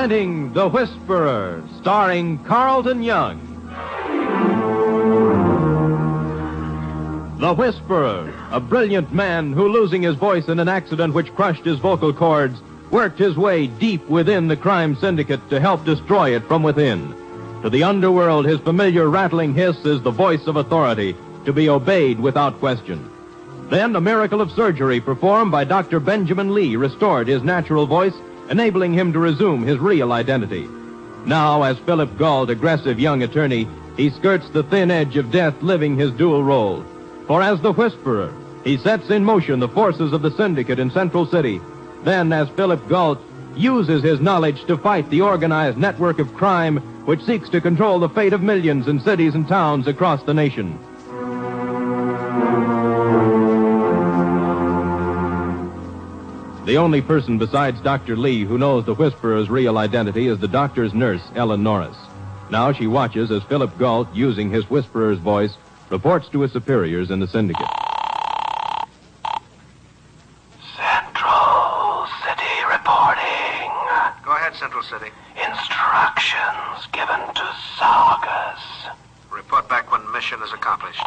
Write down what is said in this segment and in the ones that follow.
Presenting The Whisperer, starring Carleton Young. The Whisperer, a brilliant man who, losing his voice in an accident which crushed his vocal cords, worked his way deep within the crime syndicate to help destroy it from within. To the underworld, his familiar rattling hiss is the voice of authority, to be obeyed without question. Then a miracle of surgery performed by Dr. Benjamin Lee restored his natural voice, enabling him to resume his real identity. Now, as Philip Gault, aggressive young attorney, he skirts the thin edge of death, living his dual role. For as the Whisperer, he sets in motion the forces of the syndicate in Central City. Then, as Philip Gault, uses his knowledge to fight the organized network of crime which seeks to control the fate of millions in cities and towns across the nation. The only person besides Dr. Lee who knows the Whisperer's real identity is the doctor's nurse, Ellen Norris. Now she watches as Philip Gault, using his Whisperer's voice, reports to his superiors in the syndicate. Central City reporting. Go ahead, Central City. Instructions given to Saugus. Report back when mission is accomplished.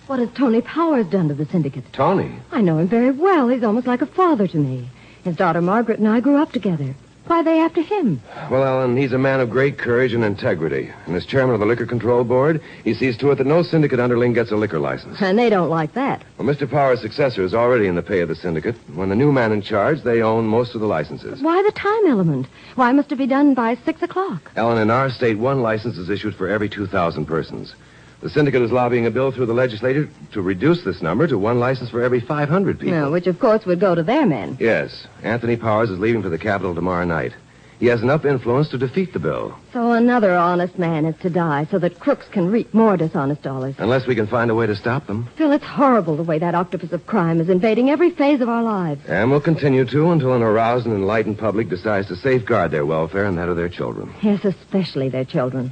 What has Tony Powers done to the syndicate? Tony? I know him very well. He's almost like a father to me. His daughter Margaret and I grew up together. Why are they after him? Well, Ellen, he's a man of great courage and integrity. And as chairman of the Liquor Control Board, he sees to it that no syndicate underling gets a liquor license. And they don't like that. Well, Mr. Powers' successor is already in the pay of the syndicate. When the new man in charge, they own most of the licenses. Why the time element? Why must it be done by 6 o'clock? Ellen, in our state, one license is issued for every 2,000 persons. The syndicate is lobbying a bill through the legislature to reduce this number to one license for every 500 people. No, which, of course, would go to their men. Yes. Anthony Powers is leaving for the capital tomorrow night. He has enough influence to defeat the bill. So another honest man is to die so that crooks can reap more dishonest dollars. Unless we can find a way to stop them. Phil, it's horrible the way that octopus of crime is invading every phase of our lives. And will continue to until an aroused and enlightened public decides to safeguard their welfare and that of their children. Yes, especially their children.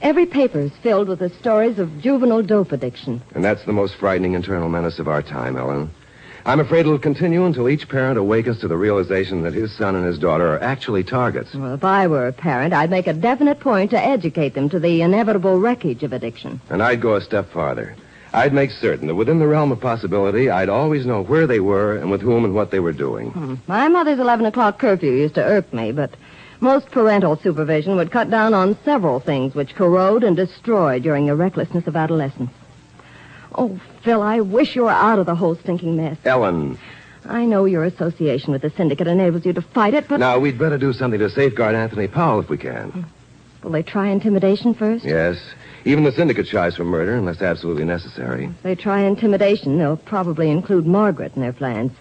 Every paper is filled with the stories of juvenile dope addiction. And that's the most frightening internal menace of our time, Ellen. I'm afraid it'll continue until each parent awakens to the realization that his son and his daughter are actually targets. Well, if I were a parent, I'd make a definite point to educate them to the inevitable wreckage of addiction. And I'd go a step farther. I'd make certain that within the realm of possibility, I'd always know where they were and with whom and what they were doing. My mother's 11 o'clock curfew used to irk me, but most parental supervision would cut down on several things which corrode and destroy during the recklessness of adolescence. Oh, Phil, I wish you were out of the whole stinking mess. Ellen. I know your association with the syndicate enables you to fight it, but... Now, we'd better do something to safeguard Anthony Powell if we can. Will they try intimidation first? Yes. Even the syndicate shies from murder unless absolutely necessary. If they try intimidation, they'll probably include Margaret in their plans.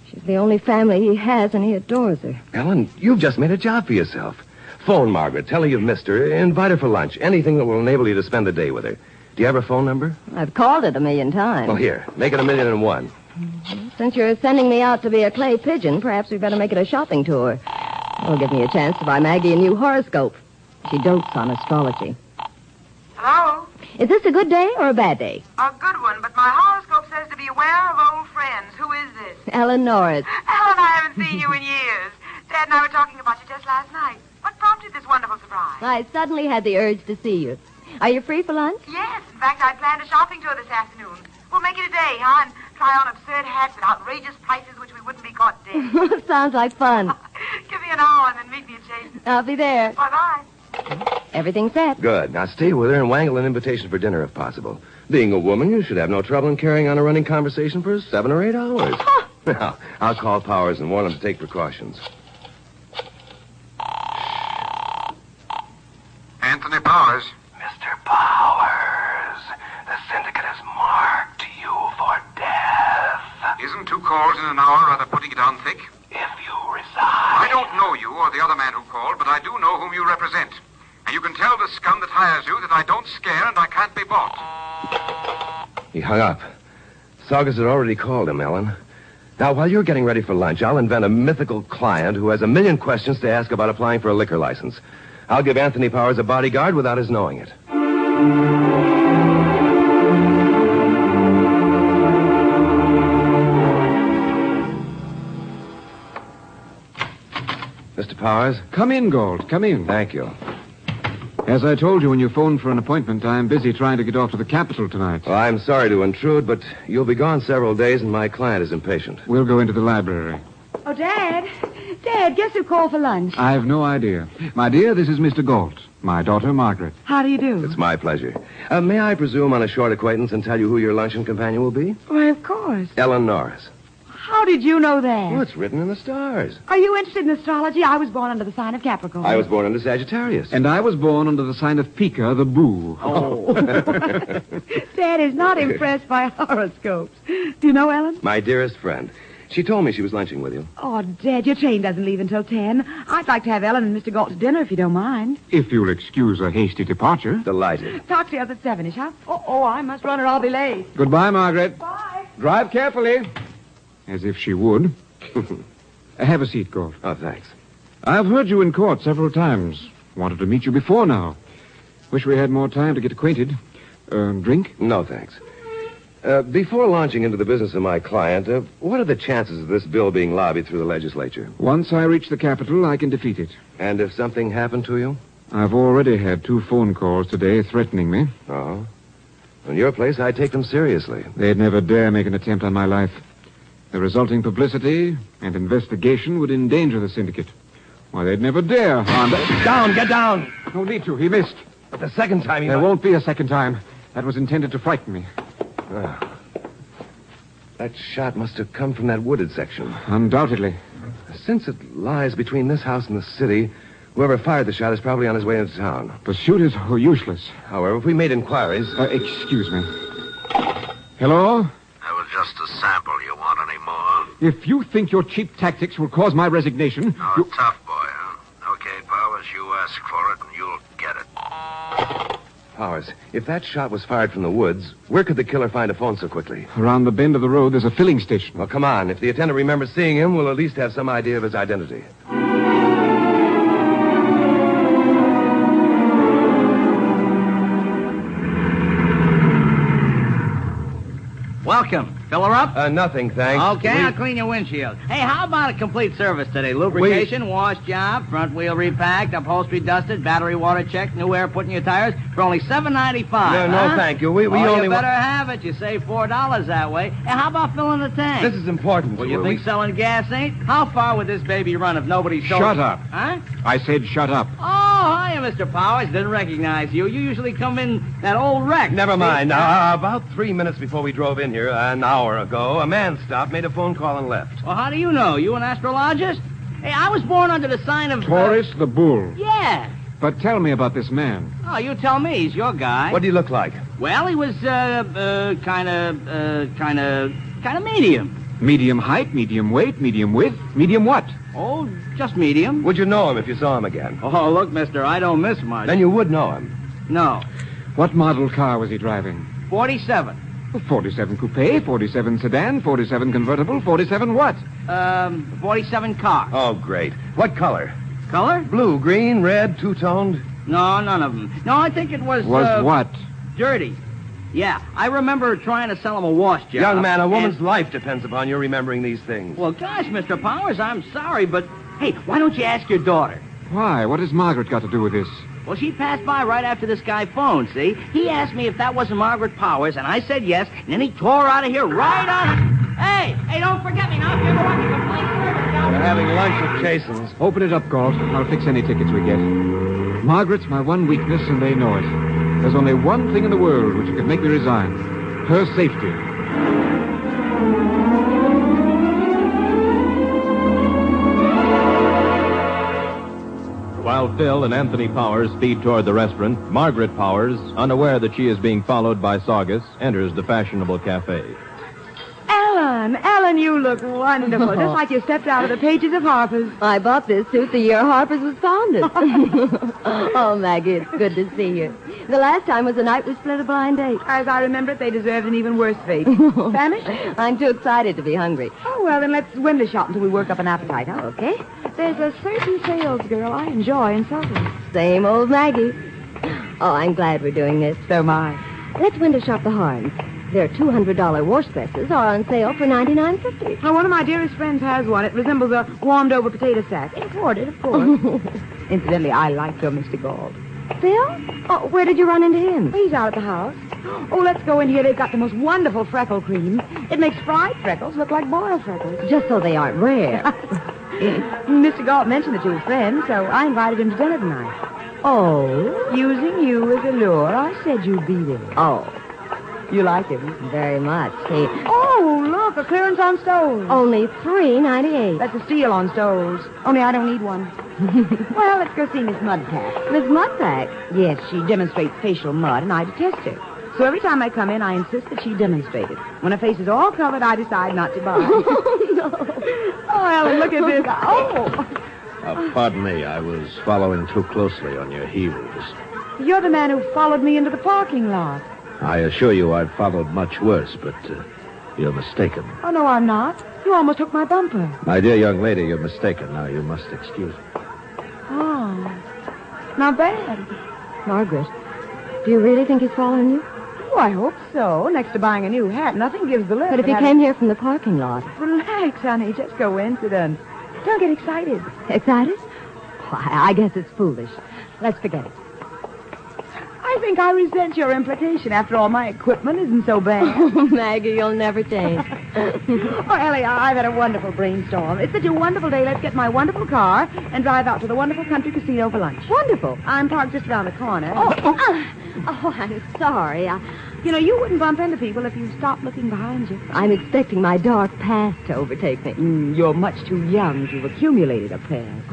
She's the only family he has, and he adores her. Ellen, you've just made a job for yourself. Phone Margaret. Tell her you've missed her. Invite her for lunch. Anything that will enable you to spend the day with her. Do you have her phone number? I've called it 1,000,000 times. Well, here. Make it 1,000,001. Since you're sending me out to be a clay pigeon, perhaps we'd better make it a shopping tour. It'll give me a chance to buy Maggie a new horoscope. She dotes on astrology. Hello? Is this a good day or a bad day? A good one, but my horoscope says to be aware of old friends. Who is this? Ellen Norris. Ellen, I haven't seen you in years. Dad and I were talking about you just last night. What prompted this wonderful surprise? I suddenly had the urge to see you. Are you free for lunch? Yes. In fact, I planned a shopping tour this afternoon. We'll make it a day, huh? And try on absurd hats at outrageous prices which we wouldn't be caught dead. Sounds like fun. Give me an hour and then meet me at Jason's. I'll be there. Bye-bye. Everything's set. Good. Now stay with her and wangle an invitation for dinner if possible. Being a woman, you should have no trouble in carrying on a running conversation for 7 or 8 hours. Now, I'll call Powers and warn him to take precautions. Anthony Powers. Mr. Powers, the syndicate has marked you for death. Isn't 2 calls in an hour rather putting it on thick? If you resign... I don't know you or the other man who called, but I do know whom you represent. And you can tell the scum that hires you that I don't scare and I can't be bought. He hung up. Saugus had already called him, Ellen. Now, while you're getting ready for lunch, I'll invent a mythical client who has 1,000,000 questions to ask about applying for a liquor license. I'll give Anthony Powers a bodyguard without his knowing it. Mr. Powers. Come in, Gault. Come in. Thank you. As I told you when you phoned for an appointment, I'm busy trying to get off to the capital tonight. Well, I'm sorry to intrude, but you'll be gone several days, and my client is impatient. We'll go into the library. Oh, Dad. Dad, guess who called for lunch? I've no idea. My dear, this is Mr. Gault. My daughter, Margaret. How do you do? It's my pleasure. May I presume on a short acquaintance and tell you who your luncheon companion will be? Why, of course. Ellen Norris. How did you know that? Well, it's written in the stars. Are you interested in astrology? I was born under the sign of Capricorn. I was born under Sagittarius. And I was born under the sign of Pika, the boo. Oh. Dad is not impressed by horoscopes. Do you know Ellen? My dearest friend. She told me she was lunching with you. Oh, Dad, your train doesn't leave until 10. I'd like to have Ellen and Mr. Gault to dinner if you don't mind. If you'll excuse a hasty departure. Delighted. Talk to us at 7-ish, huh? Oh, I must run or I'll be late. Goodbye, Margaret. Bye. Drive carefully. As if she would. Have a seat, Gault. Oh, thanks. I've heard you in court several times. Wanted to meet you before now. Wish we had more time to get acquainted. Drink? No, thanks. Before launching into the business of my client, what are the chances of this bill being lobbied through the legislature? Once I reach the Capitol, I can defeat it. And if something happened to you? I've already had 2 phone calls today threatening me. Oh? In your place, I'd take them seriously. They'd never dare make an attempt on my life. The resulting publicity and investigation would endanger the syndicate. Why, they'd never dare harm... Down! Get down! No need to. He missed. But the second time he... There won't be a second time. That was intended to frighten me. That shot must have come from that wooded section. Undoubtedly. Since it lies between this house and the city, whoever fired the shot is probably on his way into town. Pursuit is useless. However, if we made inquiries... Excuse me. Hello? That was just a sample. You want any more? If you think your cheap tactics will cause my resignation... Oh, tough boy, huh? Okay, Powers, you ask for it and you'll get it. Powers, if that shot was fired from the woods, where could the killer find a phone so quickly? Around the bend of the road, there's a filling station. Well, come on. If the attendant remembers seeing him, we'll at least have some idea of his identity. Welcome. Fill her up? Nothing, thanks. Okay, I'll clean your windshield. Hey, how about a complete service today? Lubrication, wash job, front wheel repacked, upholstery dusted, battery water checked, new air put in your tires for only $7.95. No, thank you. We only... you better have it. You save $4 that way. Hey, how about filling the tank? This is important. Well, you think selling gas ain't? How far would this baby run if nobody showed... Shut up. Huh? I said shut up. Oh, hiya, Mr. Powers. Didn't recognize you. You usually come in that old wreck. Never mind. About 3 minutes before we drove in here, an hour ago, a man stopped, made a phone call, and left. Well, how do you know? You an astrologist? Hey, I was born under the sign of... Taurus the bull. Yeah. But tell me about this man. Oh, you tell me. He's your guy. What do you look like? Well, he was, kind of medium. Medium height, medium weight, medium width, medium what? Oh, just medium. Would you know him if you saw him again? Oh, look, mister, I don't miss much. Then you would know him. No. What model car was he driving? 47. 47 coupe, 47 sedan, 47 convertible, 47 what? 47 car. Oh, great. What color? Color? Blue, green, red, two-toned? No, none of them. No, I think it was... Was what? Dirty. Yeah, I remember trying to sell him a wash job. Young man, a woman's life depends upon your remembering these things. Well, gosh, Mr. Powers, I'm sorry, but... Hey, why don't you ask your daughter? Why? What has Margaret got to do with this? Well, she passed by right after this guy phoned, see? He asked me if that wasn't Margaret Powers, and I said yes, and then he tore out of here right on... Hey, don't forget me now if you ever want to complete service down We're having lunch at Jason's. Open it up, Gault. I'll fix any tickets we get. Margaret's my one weakness, and they know it. There's only one thing in the world which could make me resign. Her safety. While Phil and Anthony Powers speed toward the restaurant, Margaret Powers, unaware that she is being followed by Saugus, enters the fashionable cafe. Ellen, you look wonderful. Just like you stepped out of the pages of Harper's. I bought this suit the year Harper's was founded. Oh, Maggie, it's good to see you. The last time was the night we split a blind date. As I remember it, they deserved an even worse fate. Famished? I'm too excited to be hungry. Oh, well, then let's window shop until we work up an appetite, huh? Okay. There's a certain sales girl I enjoy in Southern. Same old Maggie. Oh, I'm glad we're doing this. So am I. Let's window shop the Harms. Their $200 wash dresses are on sale for $99.50. Now, one of my dearest friends has one. It resembles a warmed-over potato sack. Imported, of course. Incidentally, I like your Mr. Gault. Phil? Oh, where did you run into him? He's out at the house. Oh, let's go in here. They've got the most wonderful freckle cream. It makes fried freckles look like boiled freckles. Just so they aren't rare. Mr. Gault mentioned that you were friends, so I invited him to dinner tonight. Oh? Using you as a lure, I said you'd be there. Oh. You like him? Very much. Oh, look, a clearance on stoves. Only $3.98. That's a steal on stoves. Only I don't need one. Well, let's go see Miss Mudpack. Miss Mudpack? Yes, she demonstrates facial mud, and I detest her. So every time I come in, I insist that she demonstrate it. When her face is all covered, I decide not to buy. Oh, no. Oh, Ellen, look at this. Oh. Pardon me, I was following too closely on your heels. You're the man who followed me into the parking lot. I assure you I've followed much worse, but you're mistaken. Oh, no, I'm not. You almost took my bumper. My dear young lady, you're mistaken. Now, you must excuse me. Oh, not bad. Margaret, do you really think he's following you? Oh, I hope so. Next to buying a new hat, nothing gives the lift. But if he came here from the parking lot... Relax, honey. Just coincidence. Don't get excited. Excited? Why, I guess it's foolish. Let's forget it. I think I resent your implication. After all, my equipment isn't so bad. Oh, Maggie, you'll never change. Oh, Ellie, I've had a wonderful brainstorm. It's such a wonderful day. Let's get my wonderful car and drive out to the wonderful country casino for lunch. Wonderful. I'm parked just around the corner. Oh, I'm sorry. You know, you wouldn't bump into people if you stopped looking behind you. I'm expecting my dark past to overtake me. You're much too young to have accumulated a past.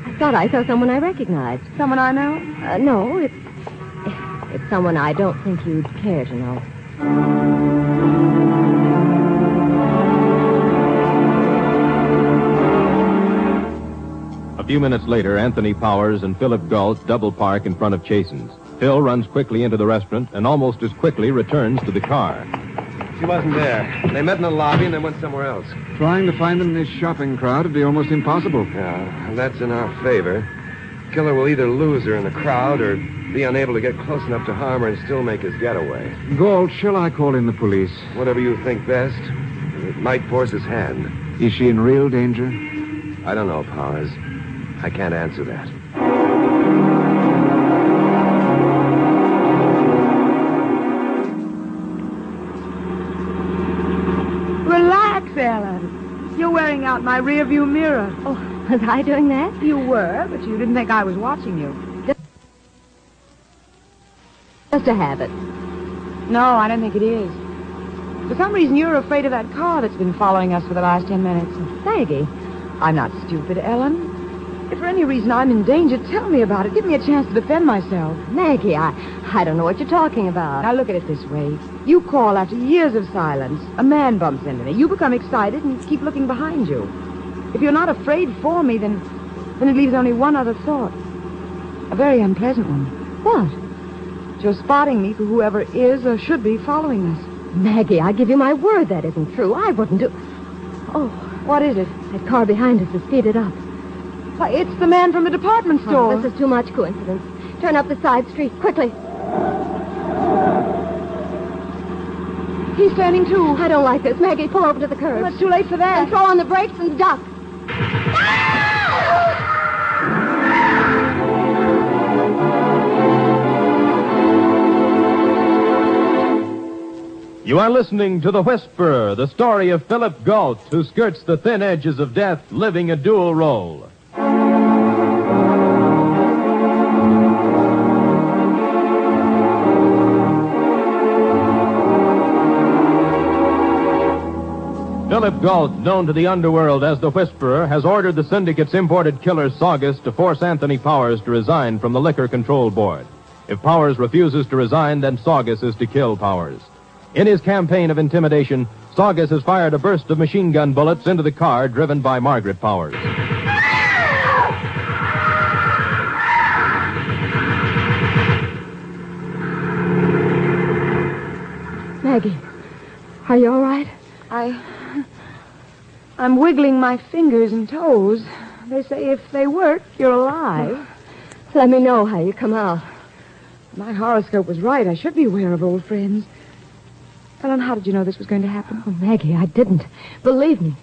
I thought I saw someone I recognized. Someone I know? No, it's someone I don't think you'd care to know. A few minutes later, Anthony Powers and Philip Gault double park in front of Chasen's. Phil runs quickly into the restaurant and almost as quickly returns to the car. She wasn't there. They met in the lobby and then went somewhere else. Trying to find them in this shopping crowd would be almost impossible. Yeah, that's in our favor. Killer will either lose her in the crowd or be unable to get close enough to harm her and still make his getaway. Gault, shall I call in the police? Whatever you think best. It might force his hand. Is she in real danger? I don't know, Powers. I can't answer that. Relax, Ellen. You're wearing out my rearview mirror. Oh, was I doing that? You were, but you didn't think I was watching you. Just a habit. No, I don't think it is. For some reason, you're afraid of that car that's been following us for the last 10 minutes. Maggie. I'm not stupid, Ellen. If for any reason I'm in danger, tell me about it. Give me a chance to defend myself. Maggie, I don't know what you're talking about. Now, look at it this way. You call after years of silence. A man bumps into me. You become excited and keep looking behind you. If you're not afraid for me, then it leaves only one other thought. A very unpleasant one. What? You're spotting me for whoever is or should be following us. Maggie, I give you my word that isn't true. I wouldn't do... Oh, what is it? That car behind us is speeded up. Why, it's the man from the department store. Oh, this is too much coincidence. Turn up the side street, quickly. He's turning too. I don't like this. Maggie, pull over to the curb. Well, it's too late for that. And throw on the brakes and duck. You are listening to The Whisperer, the story of Philip Gault, who skirts the thin edges of death, living a dual role. Philip Gault, known to the underworld as the Whisperer, has ordered the syndicate's imported killer Saugus to force Anthony Powers to resign from the Liquor Control Board. If Powers refuses to resign, then Saugus is to kill Powers. In his campaign of intimidation, Saugus has fired a burst of machine gun bullets into the car driven by Margaret Powers. Maggie, are you all right? I'm wiggling my fingers and toes. They say if they work, you're alive. Let me know how you come out. My horoscope was right. I should be aware of old friends. Ellen, how did you know this was going to happen? Oh, Maggie, I didn't. Believe me.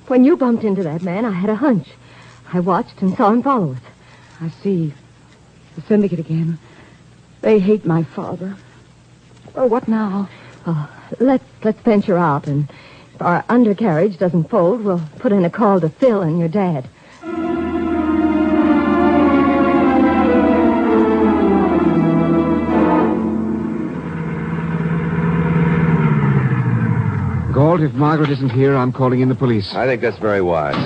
When you bumped into that man, I had a hunch. I watched and saw him follow us. I see. The syndicate again. They hate my father. Well, what now? Oh, let's venture out, and if our undercarriage doesn't fold, we'll put in a call to Phil and your dad. Gault, if Margaret isn't here, I'm calling in the police. I think that's very wise.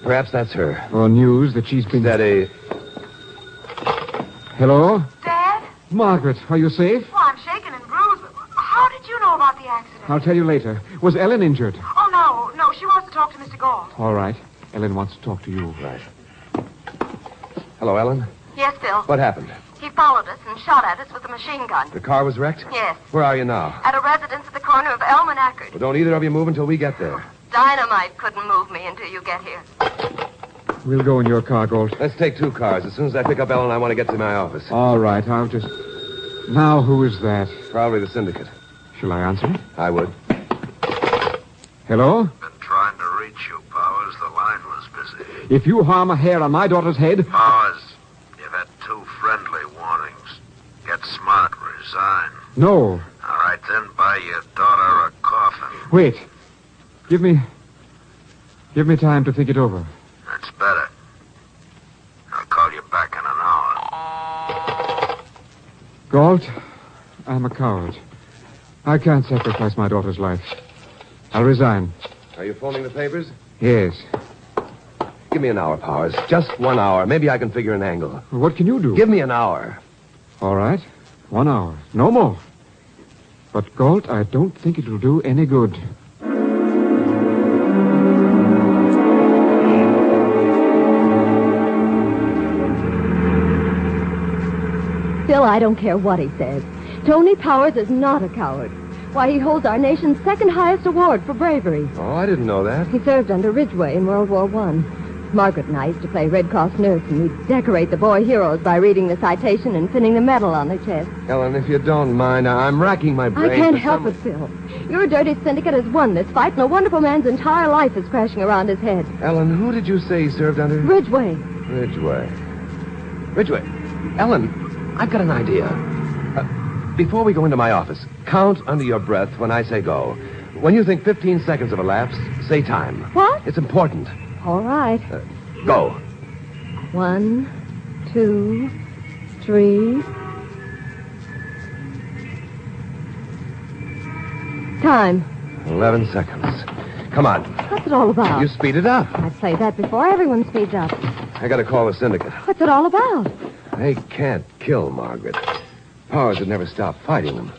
Perhaps that's her. Or news that she's been... Steady. Hello? Dad? Margaret, are you safe? Well, I'm shaken and bruised, but how did you know about the accident? I'll tell you later. Was Ellen injured? Oh, no. She wants to talk to Mr. Gault. All right. Ellen wants to talk to you. Right. Hello, Ellen. Yes, Phil. What happened? He followed us and shot at us with a machine gun. The car was wrecked? Yes. Where are you now? At a residence at the corner of Elm and Ackerd. Well, don't either of you move until we get there. Dynamite couldn't move me until you get here. We'll go in your car, Gault. Let's take 2 cars. As soon as I pick up Ellen, I want to get to my office. All right, I'll just... Now, who is that? Probably the syndicate. Shall I answer it? I would. Hello? Been trying to reach you, Powers. The line was busy. If you harm a hair on my daughter's head... Powers, you've had 2 friendly warnings. Get smart, resign. No. All right, then buy your daughter a coffin. Wait. Give me time to think it over. That's better. I'll call you back in an hour. Gault, I'm a coward. I can't sacrifice my daughter's life. I'll resign. Are you phoning the papers? Yes. Give me an hour, Powers. Just 1 hour. Maybe I can figure an angle. What can you do? Give me an hour. All right. 1 hour. No more. But, Gault, I don't think it'll do any good. Phil, I don't care what he says. Tony Powers is not a coward. Why, he holds our nation's 2nd highest award for bravery. Oh, I didn't know that. He served under Ridgway in World War I. Margaret and I used to play Red Cross nurse, and we'd decorate the boy heroes by reading the citation and pinning the medal on their chest. Ellen, if you don't mind, I'm racking my brain. I can't help it, Phil. Your dirty syndicate has won this fight, and a wonderful man's entire life is crashing around his head. Ellen, who did you say he served under? Ridgway. Ridgway. Ellen, I've got an idea. Before we go into my office, count under your breath when I say go. When you think 15 seconds have elapsed, say time. What? It's important. All right. Go. 1, 2, 3. Time. 11 seconds. Come on. What's it all about? You speed it up. I've played that before. Everyone speeds up. I got to call the syndicate. What's it all about? They can't kill Margaret. Powers would never stop fighting them.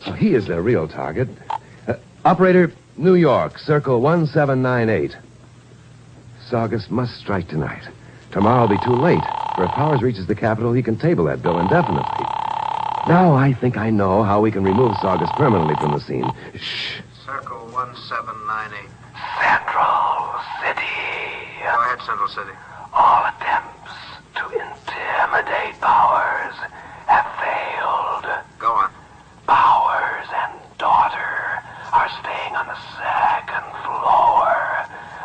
So he is their real target. Operator, New York, circle 1798. Saugus must strike tonight. Tomorrow will be too late. For if Powers reaches the capital, he can table that bill indefinitely. Now I think I know how we can remove Saugus permanently from the scene. Shh. Circle 1798. Central City. Go ahead, Central City. All attempts to intimidate Powers have failed. Go on. Powers and daughter are staying on the 2nd floor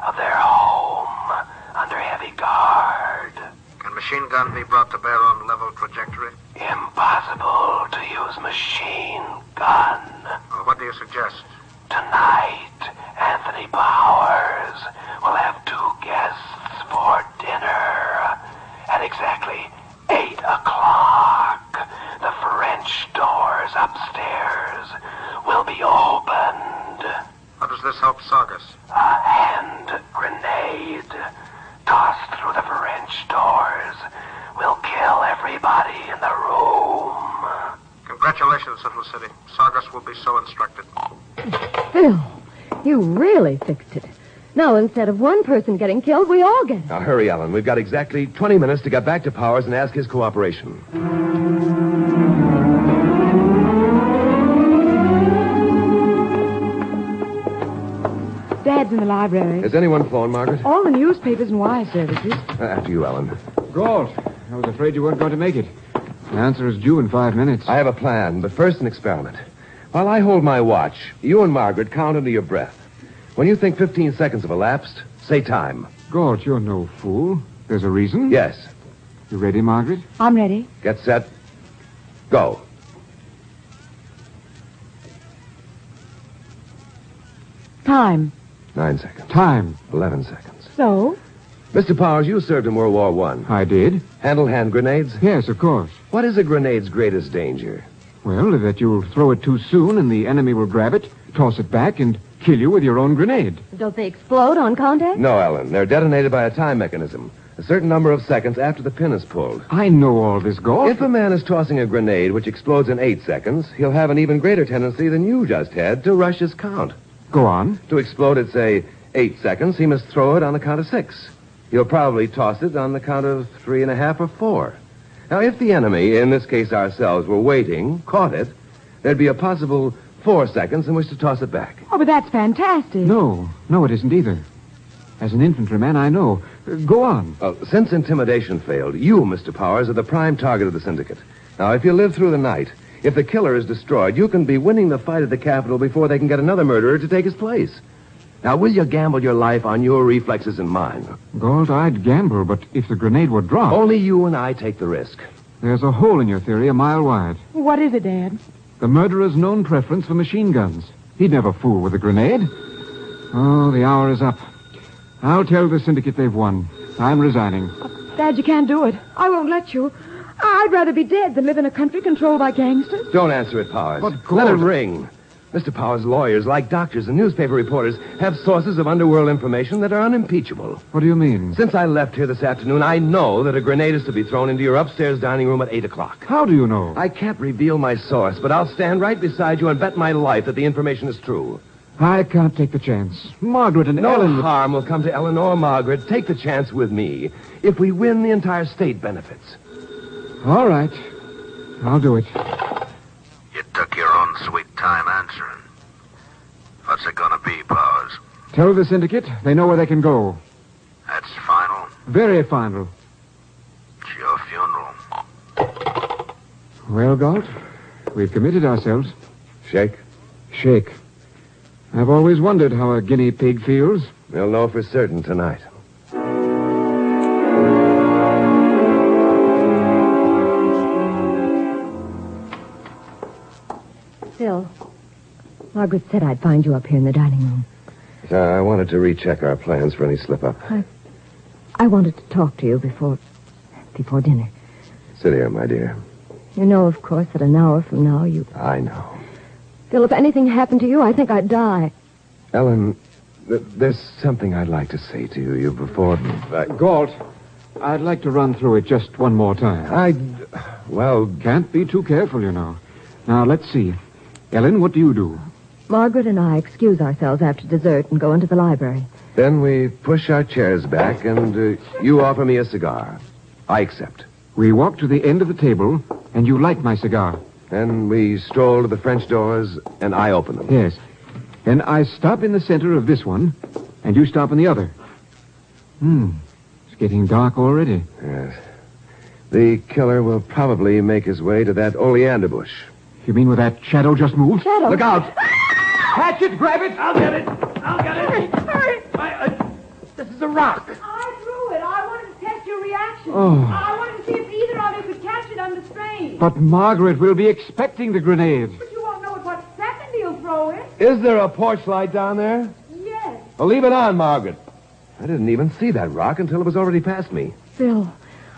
of their home under heavy guard. Can machine gun be brought to bear on level trajectory? Impossible to use machine gun. Well, what do you suggest? Tonight, Anthony Powers will have 2 guests for dinner. At exactly 8 o'clock, the French doors upstairs will be opened. How does this help Saugus? A hand grenade tossed through the French doors will kill everybody in the room. Congratulations, Central City. Saugus will be so instructed. Phil, you really fixed it. Now, instead of one person getting killed, we all get it. Now, hurry, Ellen. We've got exactly 20 minutes to get back to Powers and ask his cooperation. Dad's in the library. Has anyone phoned, Margaret? All the newspapers and wire services. After you, Ellen. Gault, I was afraid you weren't going to make it. The answer is due in 5 minutes. I have a plan, but first an experiment. While I hold my watch, you and Margaret count under your breath. When you think 15 seconds have elapsed, say time. Gault, you're no fool. There's a reason. Yes. You ready, Margaret? I'm ready. Get set. Go. Time. 9 seconds. Time. 11 seconds. So? Mr. Powers, you served in World War I. I did. Handle hand grenades? Yes, of course. What is a grenade's greatest danger? Well, that you'll throw it too soon and the enemy will grab it, toss it back, and kill you with your own grenade. Don't they explode on contact? No, Ellen. They're detonated by a time mechanism. A certain number of seconds after the pin is pulled. I know all this, Gault. If a man is tossing a grenade which explodes in 8 seconds, he'll have an even greater tendency than you just had to rush his count. Go on. To explode at, say, 8 seconds, he must throw it on the count of 6. He'll probably toss it on the count of 3.5 or 4. Now, if the enemy, in this case ourselves, were waiting, caught it, there'd be a possible 4 seconds in which to toss it back. Oh, but that's fantastic. No, it isn't either. As an infantryman, I know. Go on. Since intimidation failed, you, Mr. Powers, are the prime target of the syndicate. Now, if you live through the night, if the killer is destroyed, you can be winning the fight at the Capitol before they can get another murderer to take his place. Now, will you gamble your life on your reflexes and mine? Gault, I'd gamble, but if the grenade were dropped... Only you and I take the risk. There's a hole in your theory a mile wide. What is it, Dad? The murderer's known preference for machine guns. He'd never fool with a grenade. Oh, the hour is up. I'll tell the syndicate they've won. I'm resigning. Dad, you can't do it. I won't let you. I'd rather be dead than live in a country controlled by gangsters. Don't answer it, Powers. But, let Gault... it ring. Mr. Powers, lawyers, like doctors and newspaper reporters, have sources of underworld information that are unimpeachable. What do you mean? Since I left here this afternoon, I know that a grenade is to be thrown into your upstairs dining room at 8 o'clock. How do you know? I can't reveal my source, but I'll stand right beside you and bet my life that the information is true. I can't take the chance. Margaret and No Ellen... harm will come to Ellen or Margaret. Take the chance with me. If we win, the entire state benefits. All right. I'll do it. You took your own sweet time answering. What's it gonna be, Powers? Tell the syndicate they know where they can go. That's final? Very final. It's your funeral. Well, Gault, we've committed ourselves. Shake? Shake. I've always wondered how a guinea pig feels. We'll know for certain tonight. Phil, Margaret said I'd find you up here in the dining room. I wanted to recheck our plans for any slip-up. I wanted to talk to you before dinner. Sit here, my dear. You know, of course, that an hour from now you... I know. Phil, if anything happened to you, I think I'd die. Ellen, there's something I'd like to say to you before... Gault, I'd like to run through it just one more time. Well... Can't be too careful, you know. Now, let's see. Ellen, what do you do? Margaret and I excuse ourselves after dessert and go into the library. Then we push our chairs back and you offer me a cigar. I accept. We walk to the end of the table, and you light my cigar. Then we stroll to the French doors, and I open them. Yes. Then I stop in the center of this one, and you stop in the other. It's getting dark already. Yes. The killer will probably make his way to that oleander bush. You mean where that shadow just moved? Shadow? Look out! Catch it! Grab it! I'll get it. Hurry! This is a rock. I threw it. I wanted to test your reaction. Oh. I wanted to see if either of you could catch it under strain. But Margaret will be expecting the grenade. But you won't know at what second he'll throw it. Is there a porch light down there? Yes. Well, leave it on, Margaret. I didn't even see that rock until it was already past me. Phil,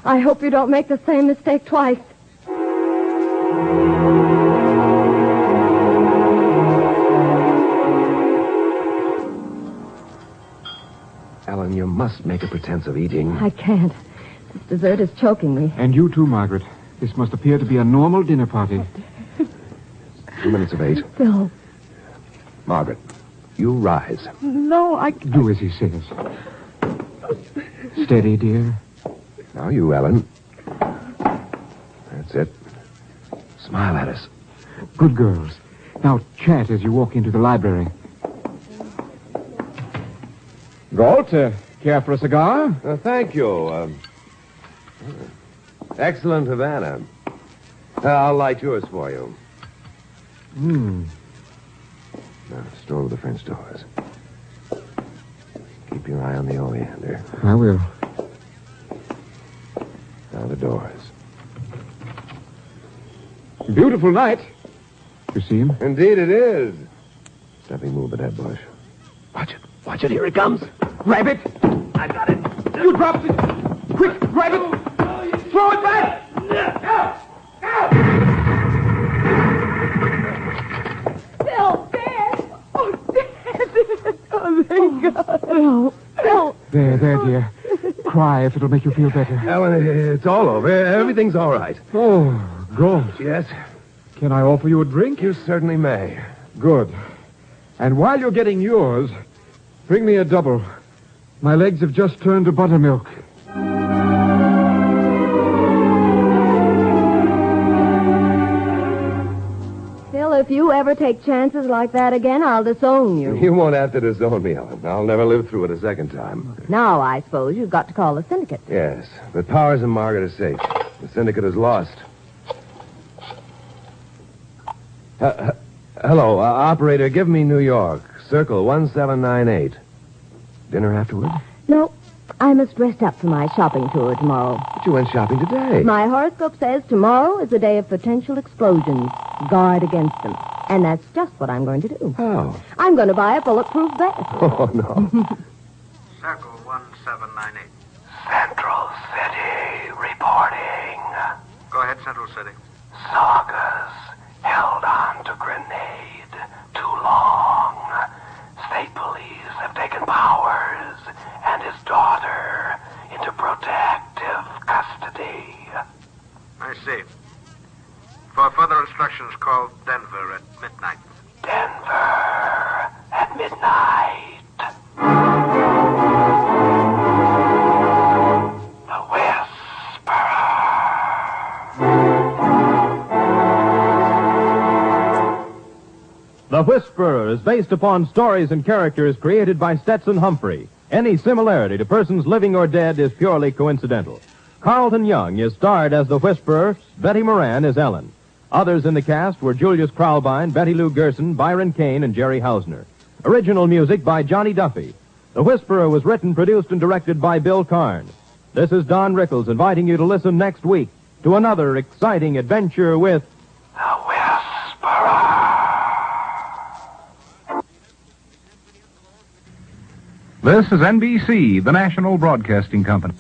I hope you don't make the same mistake twice. Ellen, you must make a pretense of eating. I can't. This dessert is choking me. And you too, Margaret. This must appear to be a normal dinner party. 2 minutes of 8. Phil. Margaret, you rise. No, I... Do as he says. Steady, dear. Now you, Ellen. That's it. Smile at us. Good girls. Now chat as you walk into the library. Gault, care for a cigar? Thank you. Excellent Havana. I'll light yours for you. Now, stroll to the French doors. Keep your eye on the oleander. I will. Now the doors. Beautiful night. You see him? Indeed it is. Stepping move at that bush. Watch it. Watch it. Here it comes. Grab it. I got it. You dropped it. Quick, grab it. Throw it back. Phil, Dad! Oh, Dad! Oh, thank God. Phil. There, dear. Cry if it'll make you feel better. Ellen, it's all over. Everything's all right. Oh, Gault. Yes? Can I offer you a drink? You certainly may. Good. And while you're getting yours, bring me a double. My legs have just turned to buttermilk. Phil, if you ever take chances like that again, I'll disown you. You won't have to disown me, Ellen. I'll never live through it a second time. Now, I suppose you've got to call the syndicate. Yes, but Powers and Margaret are safe. The syndicate is lost. Hello, operator, give me New York. Circle 1798. Dinner afterward? No, I must rest up for my shopping tour tomorrow. But you went shopping today. My horoscope says tomorrow is a day of potential explosions. Guard against them. And that's just what I'm going to do. Oh. I'm going to buy a bulletproof vest. Oh, no. Circle 1798. Central City reporting. Go ahead, Central City. Sagas held on to grenade too long. State police have taken Powers and his daughter into protective custody. I see. For further instructions, call Denver at midnight. Denver at midnight. The Whisperer. The Whisperer is based upon stories and characters created by Stetson Humphrey. Any similarity to persons living or dead is purely coincidental. Carleton Young is starred as the Whisperer. Betty Moran is Ellen. Others in the cast were Julius Kraulbein, Betty Lou Gerson, Byron Kane, and Jerry Hausner. Original music by Johnny Duffy. The Whisperer was written, produced, and directed by Bill Carnes. This is Don Rickles inviting you to listen next week to another exciting adventure with The Whisperer. This is NBC, the national broadcasting company.